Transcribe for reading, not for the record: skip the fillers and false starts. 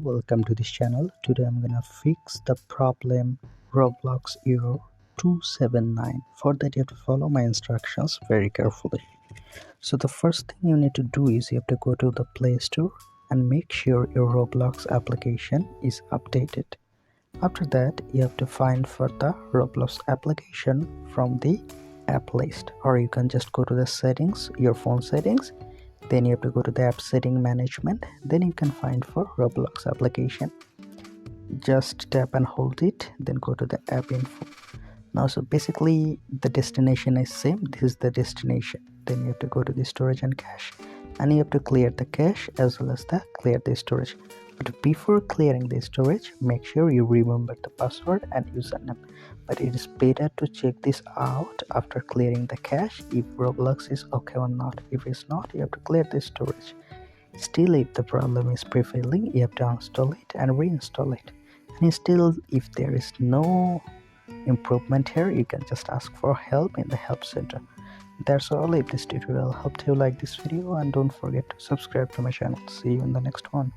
Welcome to this channel. Today I'm gonna fix the problem Roblox error 279. For that you have to follow my instructions very carefully. So the first thing you need to do is you have to go to the Play Store and make sure your Roblox application is updated. After that you have to find for the Roblox application from the app list, or you can just go to the settings, your phone settings. Then you have to go to the app setting management. Then you can find for Roblox application. Just tap and hold it, then go to the app info. Now so basically the destination is same. This is the destination. Then you have to go to the storage and cache, and you have to clear the cache as well as clear the storage. But before clearing the storage, make sure you remember the password and username. But it is better to check this out after clearing the cache if Roblox is okay or not. If it's not, you have to clear the storage. Still, if the problem is prevailing, you have to uninstall it and reinstall it. And still, if there is no improvement here, you can just ask for help in the help center. That's all. If this tutorial helped you, like this video and don't forget to subscribe to my channel. See you in the next one.